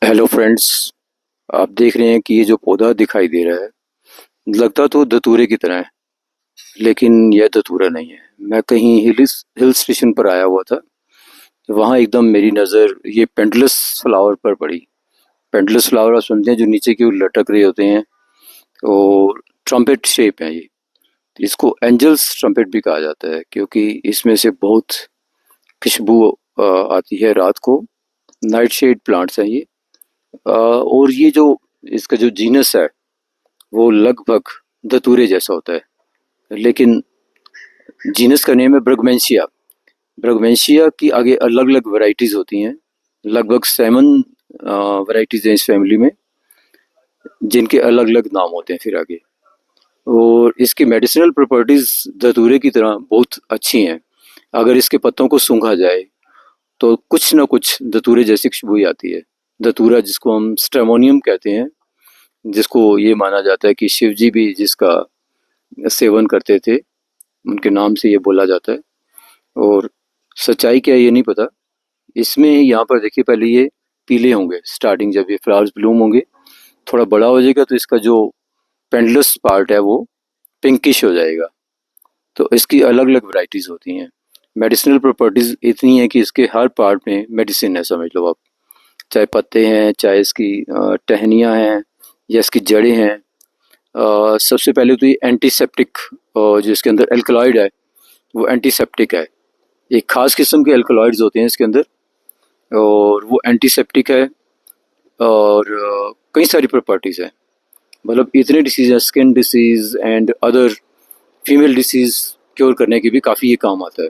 Hello friends. आप देख रहे हैं कि ये जो पौधा दिखाई दे रहा है लगता तो धतूरे की तरह है, लेकिन यह धतूरा नहीं है। मैं कहीं हिल स्टेशन पर आया हुआ था। वहाँ एकदम मेरी नज़र ये पेंडुलस फ्लावर पर पड़ी। पेंडुलस फ्लावर आप सुनते हैं, जो नीचे की ओर लटक रहे होते हैं और ट्रम्पेट शेप है ये। इसको एंजल्स ट्रम्पेट भी कहा जाता है क्योंकि इसमें से बहुत खुशबू आती है रात को। नाइट शेड प्लांट्स हैं ये। और ये जो इसका जो जीनस है वो लगभग धतूरे जैसा होता है, लेकिन जीनस का नेम है ब्रगमेंशिया। ब्रगमेंशिया की आगे अलग अलग वैरायटीज होती हैं। लगभग 7 वैरायटीज हैं इस फैमिली में, जिनके अलग अलग नाम होते हैं फिर आगे। और इसकी मेडिसिनल प्रॉपर्टीज धतूरे की तरह बहुत अच्छी हैं। अगर इसके पत्तों को सूंघा जाए तो कुछ ना कुछ धतूरे जैसी खुशबू आती है। धतूरा जिसको हम स्ट्रेमोनियम कहते हैं, जिसको ये माना जाता है कि शिव जी भी जिसका सेवन करते थे, उनके नाम से ये बोला जाता है। और सच्चाई क्या है ये नहीं पता। इसमें यहाँ पर देखिए, पहले ये पीले होंगे स्टार्टिंग, जब ये फ्लावर्स ब्लूम होंगे। थोड़ा बड़ा हो जाएगा तो इसका जो पेंडलस पार्ट है वो पिंकिश हो जाएगा। तो इसकी अलग अलग वैरायटीज होती हैं। मेडिसिनल प्रॉपर्टीज इतनी है कि इसके हर पार्ट में मेडिसिन है, समझ लो आप। चाहे पत्ते हैं, चाहे इसकी टहनियाँ हैं, या इसकी जड़ें हैं। सबसे पहले तो ये एंटीसेप्टिक, जो इसके अंदर एल्कलॉइड है वो एंटीसेप्टिक है। एक खास किस्म के एल्कलॉइड्स होते हैं इसके अंदर, और वो एंटीसेप्टिक है। और कई सारी प्रॉपर्टीज़ हैं। मतलब इतने डिसीज हैं, skin disease and other female disease cure करने की भी काफ़ी ये काम आता है।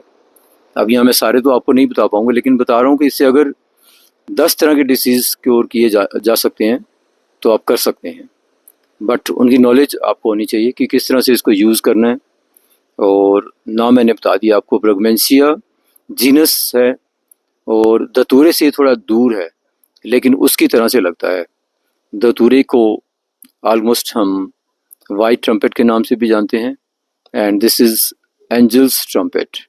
अब यहाँ मैं सारे तो आपको नहीं बता पाऊंगा, लेकिन बता रहा हूँ कि इससे अगर 10 तरह के डिसीज क्योर किए जा सकते हैं तो आप कर सकते हैं। बट उनकी नॉलेज आपको होनी चाहिए कि किस तरह से इसको यूज़ करना है। और नाम मैंने बता दिया आपको, ब्रगमेंशिया जीनस है। और धतूरे से थोड़ा दूर है, लेकिन उसकी तरह से लगता है। धतूरे को ऑलमोस्ट हम वाइट ट्रम्पेट के नाम से भी जानते हैं, and this is angel's trumpet.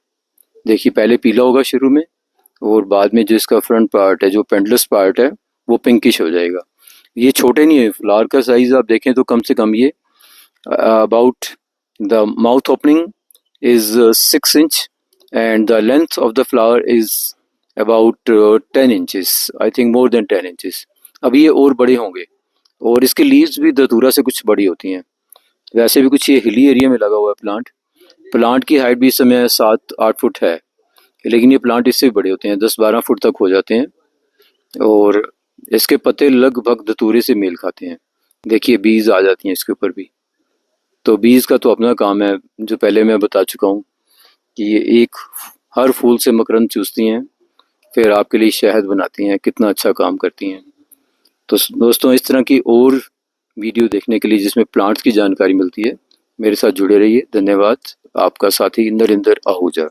देखिए, पहले पीला होगा शुरू में, और बाद में जो इसका फ्रंट पार्ट है, जो पेंडलस पार्ट है, वो पिंकिश हो जाएगा। ये छोटे नहीं है। फ्लावर का साइज़ आप देखें तो कम से कम ये about the mouth opening is 6 inch, and the length of the flower is about 10 inches, I think more than 10 inches. अभी ये और बड़े होंगे। और इसके लीव्स भी धतूरा से कुछ बड़ी होती हैं। वैसे भी कुछ ये हिली एरिया में लगा हुआ है प्लांट। प्लांट की हाइट भी इस समय 7-8 फुट है, लेकिन ये प्लांट इससे भी बड़े होते हैं, 10-12 फुट तक हो जाते हैं। और इसके पत्ते लगभग धतूरे से मेल खाते हैं। देखिए, बीज आ जाती हैं इसके ऊपर भी। तो बीज का तो अपना काम है, जो पहले मैं बता चुका हूँ कि ये एक हर फूल से मकरंद चूसती हैं, फिर आपके लिए शहद बनाती हैं। कितना अच्छा काम करती हैं। तो दोस्तों, इस तरह की और वीडियो देखने के लिए जिसमें प्लांट्स की जानकारी मिलती है, मेरे साथ जुड़े रहिए। धन्यवाद। आपका साथी नरेंद्र आहूजा।